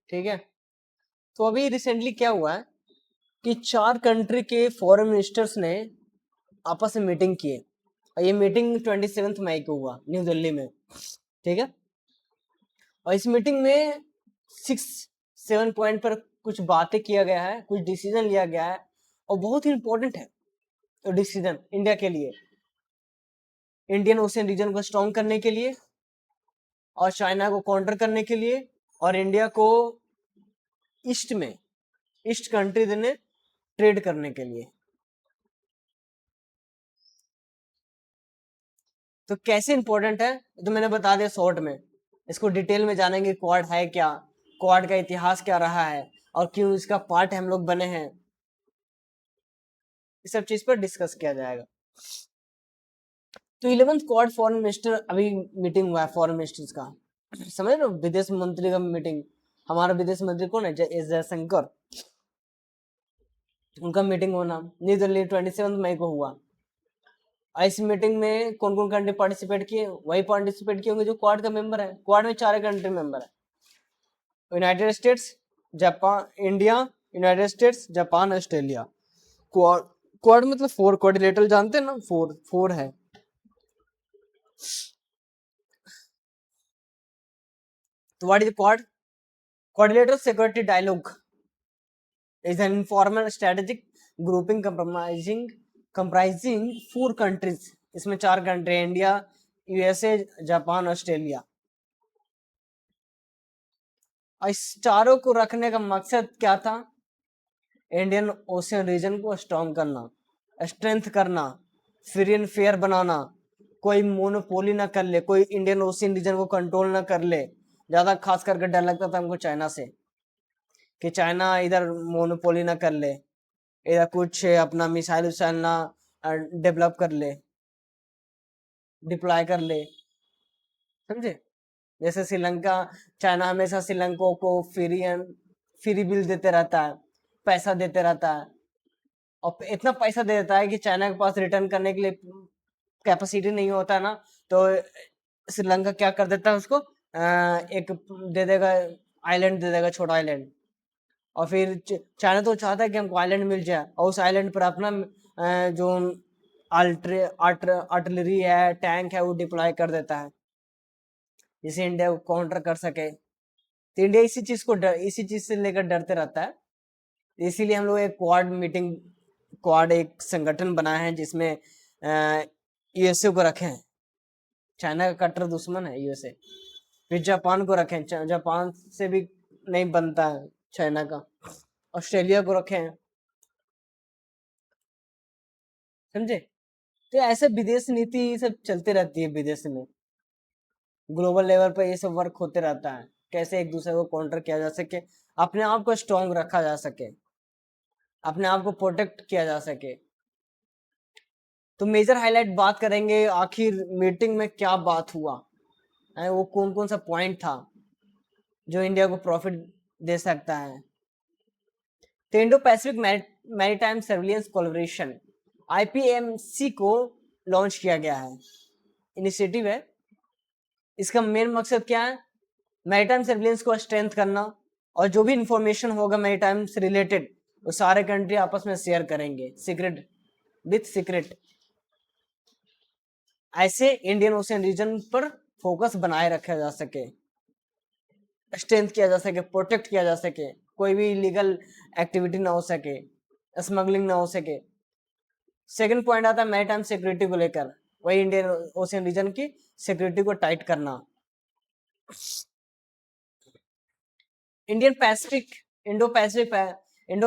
ठीक है। तो अभी रिसेंटली क्या हुआ है कि 4 कंट्री के फॉरेन मिनिस्टर्स ने आपस में मीटिंग किए, और ये मीटिंग 27 मई को हुआ न्यू दिल्ली में, ठीक है। और इस मीटिंग में 6-7 पॉइंट पर कुछ बातें किया गया है, कुछ डिसीजन लिया गया है, और बहुत ही इंपॉर्टेंट है तो डिसीजन इंडिया के लिए, इंडियन ओशियन रीजन को स्ट्रॉन्ग करने के लिए, और चाइना को काउंटर करने के लिए, और इंडिया को ईस्ट में, ईस्ट कंट्री ने ट्रेड करने के लिए। तो कैसे इंपॉर्टेंट है तो मैंने बता दिया शॉर्ट में, इसको डिटेल में जानेंगे क्वाड है क्या, क्वाड का इतिहास क्या रहा है, और क्यों इसका पार्ट हम लोग बने हैं, इस सब चीज पर डिस्कस किया जाएगा। तो 11th क्वाड फॉरेन मिनिस्टर अभी मीटिंग हुआ है फॉरेन मिनिस्टर्स का, समझ रहे हो, विदेश मंत्री का मीटिंग। हमारा विदेश मंत्री कौन है, एस जयशंकर, उनका मीटिंग होना न्यू दिल्ली 27 मई को हुआ। इस मीटिंग में कौन कौन कंट्री पार्टिसिपेट किए, वही पार्टिसिपेट किए होंगे जो क्वाड का मेंबर है। क्वाड में 4 कंट्री मेंबर है, United states, Japan, India, United states, Japan, Australia. Quad, quad मतलब 4 क्वाड्रिलेटरल जानते हैं ना, 4 है। तो what is quad? Quadrilateral security dialogue is an informal strategic grouping comprising 4 countries, इसमें 4 country, India, USA, Japan, Australia. और इस चारों को रखने का मकसद क्या था, इंडियन ओशियन रीजन को स्ट्रॉन्ग करना, स्ट्रेंथ करना, फ्री एंड फेयर बनाना, कोई मोनोपोली ना कर ले, कोई इंडियन ओशियन रीजन को कंट्रोल ना कर ले। ज्यादा खास करके डर लगता था हमको चाइना से, कि चाइना इधर मोनोपोली ना कर ले, इधर कुछ अपना मिसाइल उसाइल ना डेवलप कर ले, डिप्लॉय कर ले, समझे। जैसे श्रीलंका, चाइना हमेशा श्रीलंका को फ्री बिल देते रहता है, पैसा देते रहता है, और इतना पैसा दे देता है कि चाइना के पास रिटर्न करने के लिए कैपेसिटी नहीं होता ना, तो श्रीलंका क्या कर देता है उसको, एक दे देगा, आइलैंड दे देगा, छोटा आइलैंड। और फिर चाइना तो चाहता है कि हमको आइलैंड मिल जाए, और उस आइलैंड पर अपना जो आर्टिलरी है, टैंक है, वो डिप्लॉय कर देता है, जिसे इंडिया को काउंटर कर सके। तो इंडिया इसी चीज से लेकर डरते रहता है। इसीलिए हम लोग एक क्वाड एक संगठन बनाए हैं, जिसमें यूएसए को रखे हैं, चाइना का कट्टर दुश्मन है यूएसए। फिर जापान को रखें, जापान से भी नहीं बनता है चाइना का। ऑस्ट्रेलिया को रखे हैं, समझे। तो ऐसे विदेश नीति सब चलते रहती है विदेश में, ग्लोबल लेवल पर ये सब वर्क होते रहता है, कैसे एक दूसरे को काउंटर किया जा सके, अपने आप को स्ट्रॉन्ग रखा जा सके, अपने आप को प्रोटेक्ट किया जा सके। तो मेजर हाईलाइट बात करेंगे, आखिर मीटिंग में क्या बात हुआ है, वो कौन कौन सा पॉइंट था जो इंडिया को प्रॉफिट दे सकता है। तो Indo Pacific maritime surveillance collaboration, IPMC को लॉन्च किया गया है, इनिशिएटिव है। इसका मेन मकसद क्या है, मैरीटाइम सर्विलेंस को स्ट्रेंथ करना, और जो भी इंफॉर्मेशन होगा मैरीटाइम से रिलेटेड, वो सारे कंट्री आपस में शेयर करेंगे, सीक्रेट विथ सीक्रेट। ऐसे इंडियन ओशियन रीजन पर फोकस बनाए रखा जा सके, स्ट्रेंथ किया जा सके, प्रोटेक्ट किया जा सके, कोई भी इलीगल एक्टिविटी ना हो सके, स्मगलिंग ना हो सके। सेकंड पॉइंट आता है मैरीटाइम सिक्योरिटी को लेकर, वही इंडियन ओशियन रीजन की सिक्योरिटी को टाइट करना। Indo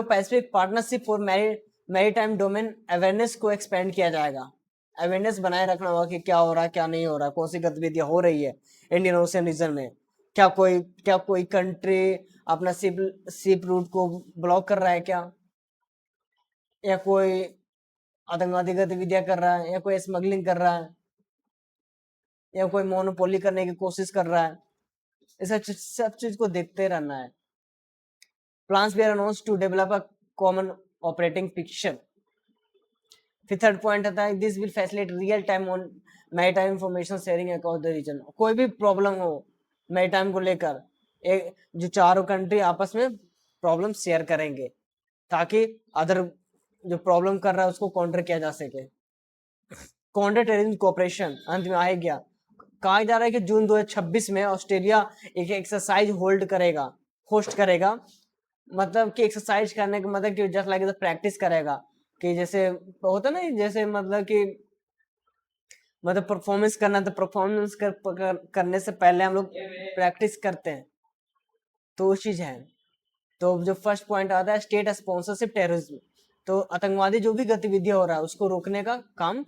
Pacific partnership for maritime domain awareness को एक्सपेंड किया जाएगा। अवेयरनेस बनाए रखना होगा कि क्या हो रहा है, क्या नहीं हो रहा, कौन सी गतिविधियां हो रही है इंडियन ओशियन रीजन में। क्या कोई कंट्री अपना शिप रूट को ब्लॉक कर रहा है क्या, या कोई आतंकवादी गतिविधियां कर रहा है, या कोई स्मगलिंग कर रहा है, या कोई मोनोपोली करने की कोशिश कर रहा है। इस सब चीज को देखते रहना है। Plans were announced to develop a common operating picture. फिर थर्ड पॉइंट आता है, this will facilitate real time on maritime information sharing across the region. कोई भी प्रॉब्लम हो मैरीटाइम को लेकर, एक जो चारों कंट्री आपस में प्रॉब्लम शेयर करेंगे ताकि अदर जो प्रॉब्लम कर रहा है उसको काउंटर किया जा सके। काउंटर टेररिज्म कोऑपरेशन अंत में आ गया। कहा जा रहा है कि जून 2026 में ऑस्ट्रेलिया एक एक्सरसाइज होस्ट करेगा। मतलब कि एक्सरसाइज करने का मतलब कि जस्ट लाइक प्रैक्टिस करेगा कि जैसे होता ना, जैसे मतलब कि मतलब परफॉर्मेंस करना, तो परफॉर्मेंस करने से पहले हम लोग प्रैक्टिस करते हैं, तो वो चीज है। तो जो फर्स्ट पॉइंट आता है स्टेट स्पॉन्सरशिप टेररिज्म, तो आतंकवादी जो भी गतिविधियां हो रहा है उसको रोकने का काम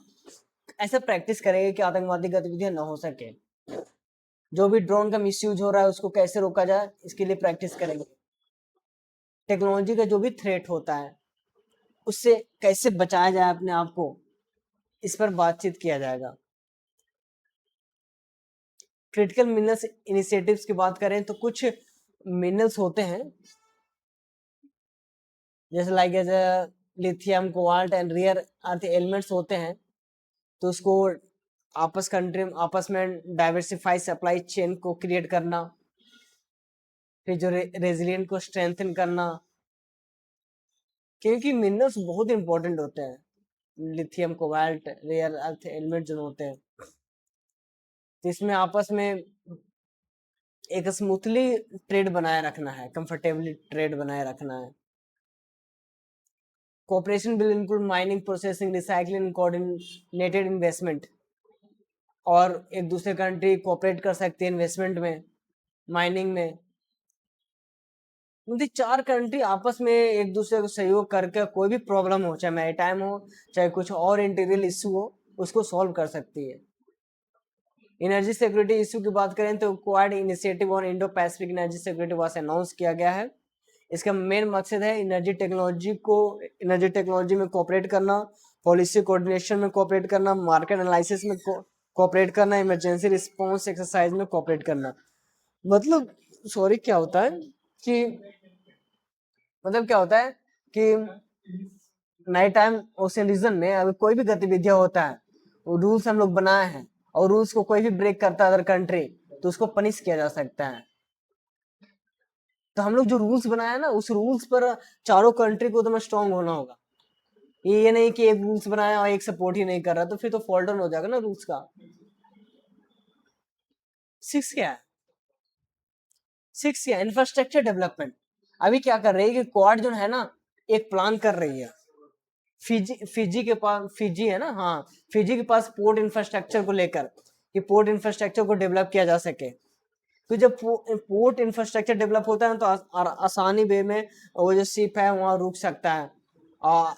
ऐसा प्रैक्टिस करेंगे कि आतंकवादी गतिविधियां ना हो सके। जो भी ड्रोन का मिसयूज हो रहा है उसको कैसे रोका जाए इसके लिए प्रैक्टिस करेंगे। टेक्नोलॉजी का जो भी थ्रेट होता है उससे कैसे बचाया जाए अपने आप को, इस पर बातचीत किया जाएगा। क्रिटिकल मिनरल्स इनिशिएटिव्स की बात करें तो कुछ मिनरल्स होते हैं जैसे like as lithium, cobalt and rare earth elements होते हैं, तो उसको आपस में डाइवर्सिफाई सप्लाई चेन को क्रिएट करना, फिर जो रेजिलियंट को स्ट्रेंथन करना, क्योंकि मिनरल्स बहुत इंपॉर्टेंट होते हैं। Lithium, cobalt, rare earth element जो होते हैं, तो इसमें आपस में एक स्मूथली ट्रेड बनाए रखना है, कंफर्टेबली ट्रेड बनाए रखना है। Cooperation will include mining, processing, recycling, coordinated investment, और एक दूसरे कंट्री कोऑपरेट कर सकती है इन्वेस्टमेंट में, माइनिंग में। यदि चार कंट्री आपस में एक दूसरे को सहयोग करके कोई भी प्रॉब्लम हो, चाहे मैरीटाइम हो चाहे कुछ और इंटीरियर इशू हो, उसको सॉल्व कर सकती है। एनर्जी सिक्योरिटी इशू की बात करें तो क्वाड इनिशिएटिव और इंडो पैसिफिक एनर्जी सिक्योरिटी वास अनाउंस किया गया है। इसका मेन मकसद है एनर्जी टेक्नोलॉजी में कोऑपरेट करना, पॉलिसी कोऑर्डिनेशन में कोऑपरेट करना, मार्केट एनालिसिस में कोऑपरेट करना, इमरजेंसी रिस्पांस एक्सरसाइज में कोऑपरेट करना। मतलब सॉरी क्या होता है कि मतलब क्या होता है कि नाइट टाइम ओशन रीजन में अगर कोई भी गतिविधियां होता है, वो रूल्स हम लोग बनाए हैं, और रूल्स को कोई भी ब्रेक करता है अदर कंट्री तो उसको पनिश किया जा सकता है। तो हम लोग जो रूल्स बनाए ना उस रूल्स पर चारों कंट्री को तो स्ट्रांग होना होगा। ये नहीं कि एक रूल्स बनाया और एक सपोर्ट ही नहीं कर रहा, तो फिर तो फॉल डाउन हो जाएगा ना रूल्स का। 6 क्या है? 6 क्या, इंफ्रास्ट्रक्चर डेवलपमेंट। अभी क्या कर रही है कि क्वाड जो है ना एक प्लान कर रही है। फिजी के पास, फिजी है ना, हाँ, फिजी के पास पोर्ट इंफ्रास्ट्रक्चर को लेकर कि पोर्ट इंफ्रास्ट्रक्चर को डेवलप किया जा सके। तो जब पोर्ट इंफ्रास्ट्रक्चर डेवलप होता है तो आसानी वे में वो जो शिप है वहां रुक सकता है, और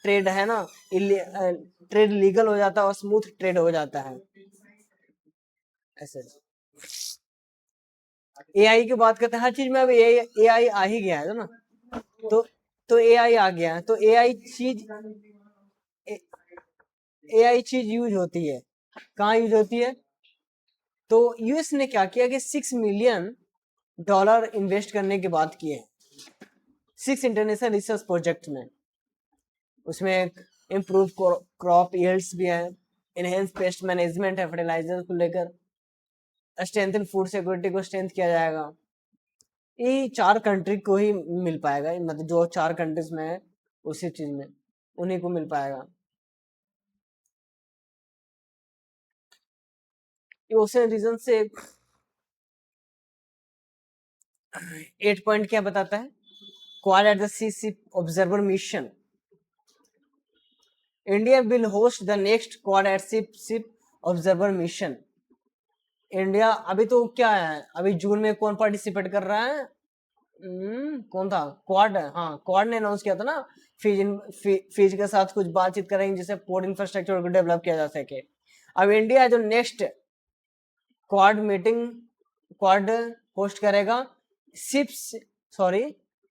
ट्रेड है ना, ट्रेड लीगल हो जाता है और स्मूथ ट्रेड हो जाता है। ऐसे एआई की बात करते हैं, हर चीज में अब एआई आ ही गया है ना। तो तो एआई आ गया है, तो एआई चीज यूज होती है, कहाँ यूज होती है? तो यूएस ने क्या किया कि $6 मिलियन इन्वेस्ट करने की बात की है 6 इंटरनेशनल रिसर्च प्रोजेक्ट में। उसमें इम्प्रूव क्रॉप यील्ड्स भी है, इनहेंस पेस्ट मैनेजमेंट है, फर्टिलाइजर को लेकर स्ट्रेंथन फूड सिक्योरिटी को स्ट्रेंथ किया जाएगा। ये 4 कंट्री को ही मिल पाएगा, मतलब जो 4 कंट्रीज में है उसी चीज में उन्हीं को मिल पाएगा। ओशन रीजन से 8 पॉइंट क्या बताता है? Quad at the sea ship observer mission. India will host the next Quad at ship observer mission. India अभी तो क्या है, अभी जून में कौन पार्टिसिपेट कर रहा है? कौन था? क्वाड, हाँ, क्वाड ने अनाउंस किया था ना। फीज के साथ कुछ बातचीत करेंगे जिससे पोर्ट इंफ्रास्ट्रक्चर को डेवलप किया जा सके। अब इंडिया जो नेक्स्ट क्वाड होस्ट करेगा ships sorry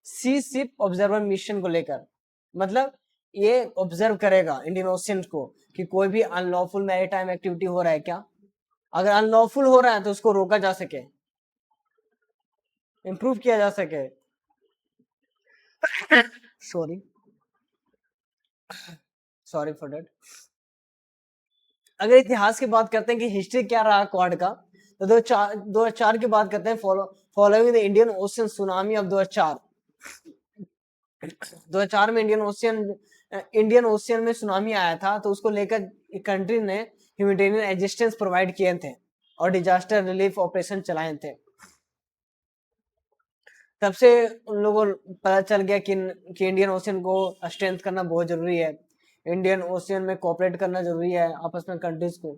sea ship observer mission को लेकर। मतलब ये ऑब्जर्व करेगा इंडियन ओशन को कि कोई भी अनलॉफुल मैरीटाइम एक्टिविटी हो रहा है क्या, अगर अनलॉफुल हो रहा है तो उसको रोका जा सके, इंप्रूव किया जा सके। Sorry sorry for that. अगर इतिहास की बात करते हैं कि हिस्ट्री क्या रहा क्वाड का, तो 2004 की बात करते हैं। Following the Indian ocean tsunami of 2004। 2004 में इंडियन ओशियन में सुनामी आया था, तो उसको लेकर कंट्री ने ह्यूमैनिटेरियन असिस्टेंस प्रोवाइड किए थे और डिजास्टर रिलीफ ऑपरेशन चलाए थे। तब से उन लोगों को पता चल गया कि इंडियन ओशियन को स्ट्रेंथ करना बहुत जरूरी है, इंडियन ओशियन में कोऑपरेट करना जरूरी है आपस में कंट्रीज को।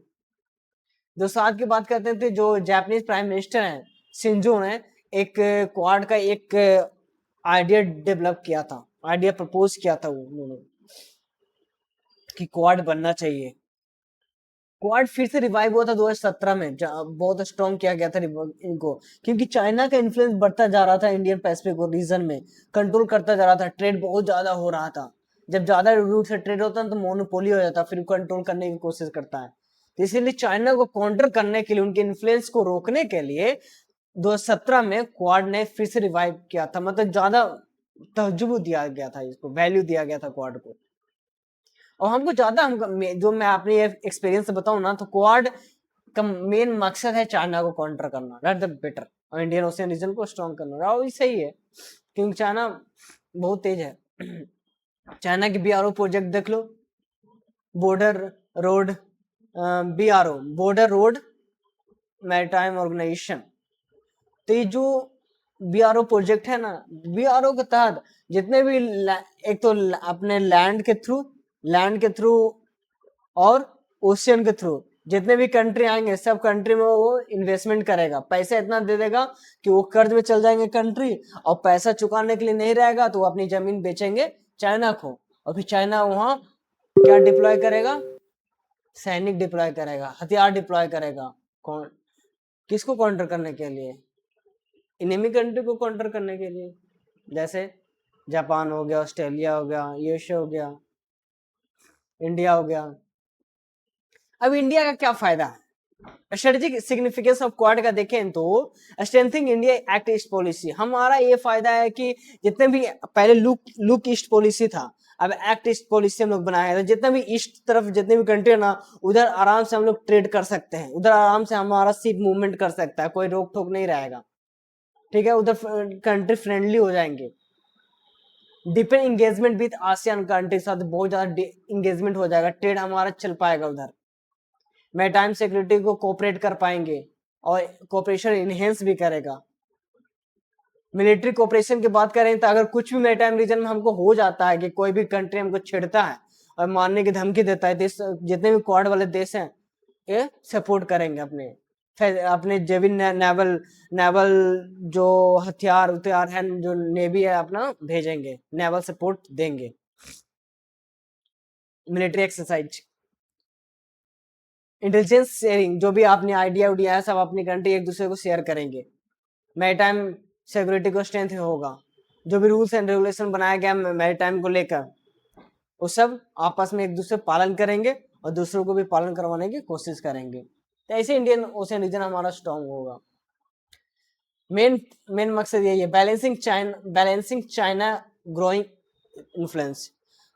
जो साथ की बात करते थे, जो जापानीज प्राइम मिनिस्टर हैं शिंजो ने एक क्वाड का एक आइडिया डेवलप किया था, आइडिया प्रपोज किया था उन्होंने कि क्वाड बनना चाहिए। क्वाड फिर से रिवाइव हुआ था 2017 में, बहुत स्ट्रॉन्ग किया गया था इनको, क्योंकि चाइना का इन्फ्लुएंस बढ़ता जा रहा था इंडियन पैसिफिक रीजन में, कंट्रोल करता जा रहा था, ट्रेड बहुत ज्यादा हो रहा था। जब ज्यादा रूट से ट्रेड होता है तो मोनोपोली हो जाता है, फिर कंट्रोल करने की कोशिश करता है। तो इसीलिए चाइना को काउंटर करने के लिए, उनके इन्फ्लुएंस को रोकने के लिए 2017 में क्वाड ने फिर से रिवाइव किया था, मतलब ज्यादा तवज्जो दिया गया था, इसको वैल्यू दिया गया था क्वाड को। और हमको ज्यादा जो मैं अपने एक्सपीरियंस से बताऊं ना, तो क्वाड का मेन मकसद है चाइना को काउंटर करना, दैट द बेटर, और इंडियन ओशियन रीजन को स्ट्रॉन्ग करना। और सही है, क्योंकि चाइना बहुत तेज है। चाइना की बीआरओ प्रोजेक्ट देख लो, border road, BRO border road maritime organisation. तो ये जो बीआरओ प्रोजेक्ट है ना, बीआरओ के तहत जितने भी एक तो अपने लैंड के थ्रू और ओशियन के थ्रू जितने भी कंट्री आएंगे, सब कंट्री में वो इन्वेस्टमेंट करेगा, पैसा इतना दे देगा कि वो कर्ज में चल जाएंगे कंट्री, और पैसा चुकाने के लिए नहीं रहेगा तो वो अपनी जमीन बेचेंगे चाइना को, और फिर चाइना वहां क्या डिप्लॉय करेगा, सैनिक डिप्लॉय करेगा, हथियार डिप्लॉय करेगा। कौन, किसको काउंटर करने के लिए, इनेमी कंट्री को काउंटर करने के लिए, जैसे जापान हो गया, ऑस्ट्रेलिया हो गया, यूएसए हो गया, इंडिया हो गया। अब इंडिया का क्या फायदा है, स्ट्रेटेजिक सिग्निफिकेंस ऑफ क्वाड का देखें तो strengthening India act east policy, हमारा ये फायदा है कि जितने भी पहले लुक ईस्ट पॉलिसी था, अब एक्ट ईस्ट पॉलिसी हम लोग बनाए, तो जितना भी ईस्ट तरफ जितने भी कंट्री है ना, उधर आराम से हम लोग ट्रेड कर सकते हैं, उधर आराम से हमारा शिप मूवमेंट कर सकता है, कोई रोक टोक नहीं रहेगा, ठीक है, उधर कंट्री फ्रेंडली हो जाएंगे। Depend engagement with ASEAN country, साथ बहुत ज्यादा इंगेजमेंट हो जाएगा, ट्रेड हमारा चल पाएगा उधर, मैरीटाइम सिक्योरिटी को कोऑपरेट कर पाएंगे और कोऑपरेशन इनहेंस भी करेगा। मिलिट्री कोऑपरेशन की बात करें तो अगर कुछ भी मैरीटाइम रीजन में हमको हो जाता है कि कोई भी कंट्री हमको छेड़ता है और मारने की धमकी देता है, तो जितने भी क्वाड वाले देश हैं ये सपोर्ट करेंगे, अपने जेविन नेवल नेवल जो हथियार है, जो नेवी है अपना भेजेंगे, नेवल सपोर्ट देंगे, मिलिट्री एक्सरसाइज, इंटेलिजेंस शेयरिंग, जो भी आपने आइडिया उडिया है सब अपनी कंट्री एक दूसरे को शेयर करेंगे, मैरीटाइम सिक्योरिटी को स्ट्रेंथ होगा, जो भी रूल्स एंड रेगुलेशन बनाया गया मैरीटाइम को लेकर वो सब आपस में एक दूसरे पालन करेंगे और दूसरों को भी पालन करवाने की कोशिश करेंगे, तो ऐसे इंडियन ओशियन रीजन हमारा स्ट्रांग होगा। मेन मकसद यही है, बैलेंसिंग चाइना ग्रोइंग इन्फ्लुएंस,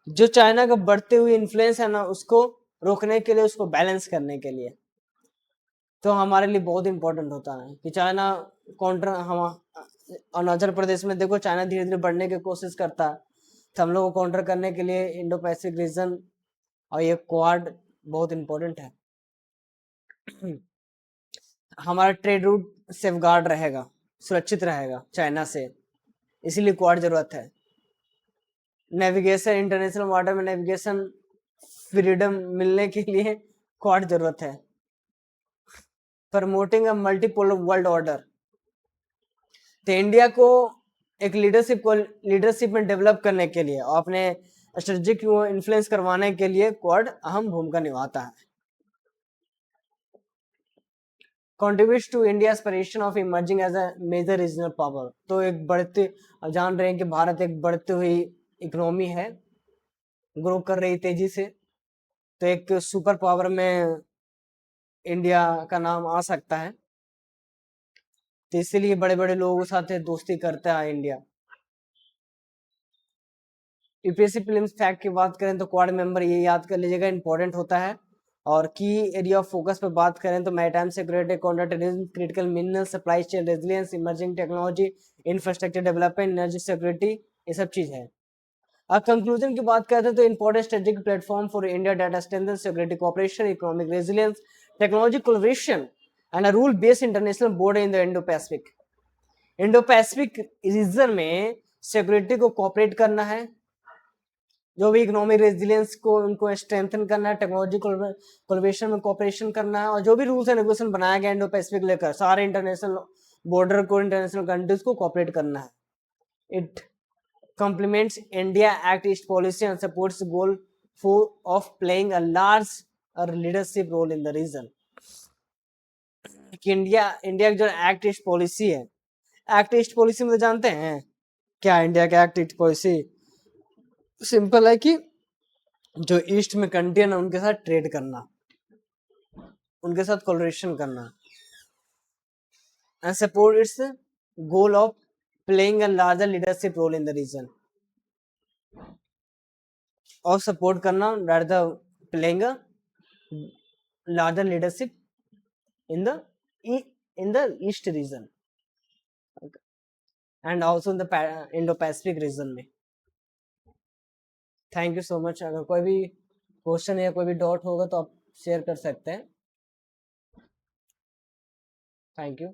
जो चाइना का बढ़ते हुए इन्फ्लुएंस है ना, उसको रोकने के लिए, उसको बैलेंस करने के लिए, तो हमारे लिए बहुत इंपॉर्टेंट होता है कि चाइना काउंटर, हम अरुणाचल प्रदेश में देखो चाइना धीरे धीरे बढ़ने की कोशिश करता है, तो हम लोग को काउंटर करने के लिए इंडो पैसिफिक रीजन और ये क्वाड बहुत इंपॉर्टेंट है। हमारा ट्रेड रूट सेफगार्ड रहेगा, सुरक्षित रहेगा चाइना से, इसीलिए क्वाड जरूरत है। नेविगेशन, इंटरनेशनल वाटर में नेविगेशन फ्रीडम मिलने के लिए क्वाड जरूरत है। Promoting a multipolar world order, तो इंडिया को एक लीडरशिप में डेवलप करने के लिए और अपने स्ट्रेटेजिक को इन्फ्लुएंस करवाने के लिए क्वाड अहम भूमिका निभाता है। Contributes to India aspiration of emerging as a major regional power, तो एक बढ़ते, जान रहे हैं कि भारत एक बढ़ती हुई इकोनॉमी है, ग्रो कर रही तेजी से, तो एक सुपर पावर में इंडिया का नाम आ सकता है, तो इसीलिए बड़े बड़े लोगों के साथ दोस्ती करता है इंडिया। यूपीएससी प्रीलिम्स फैक्ट की बात करें तो क्वाड मेंबर ये याद कर लीजिएगा, इंपॉर्टेंट होता है, और की एरिया ऑफ फोकस पे बात करें तो maritime security, counter terrorism, critical mineral supply chain resilience, emerging technology, infrastructure development, energy security, ये सब चीज है। अब कंक्लूजन की बात करते हैं तो important strategic platform for India data strengthen security cooperation, economic resilience, technology collaboration and a rule based international border in the Indo Pacific. Indo Pacific region में सिक्योरिटी को कोऑपरेट करना है, जो भी इकोनॉमिक रेजिलियंस को उनको स्ट्रेंथन करना है, टेक्नोलॉजी कोलैबोरेशन में कोऑपरेशन करना है, और जो भी रूल्स एंड रेगुलेशन बनाया गया इंडो पैसिफिक लेकर सारे इंटरनेशनल बॉर्डर को, इंटरनेशनल कंट्रीज को कोऑपरेट करना है। It complements India Act East policy and supports the goal of playing a large leadership role in the region. कि इंडिया की जो एक्ट ईस्ट पॉलिसी है, एक्ट ईस्ट पॉलिसी में तो जानते हैं क्या इंडिया का एक्ट ईस्ट पॉलिसी सिंपल है कि जो ईस्ट में कंट्री है ना उनके साथ ट्रेड करना, उनके साथ कोलैबोरेशन करना, and support its goal of playing a larger leadership role in the region, और सपोर्ट करना playing a larger leadership in the east region and also in the Indo-Pacific region में। Thank you so much. अगर कोई भी question या कोई भी doubt होगा तो आप शेयर कर सकते हैं। Thank you.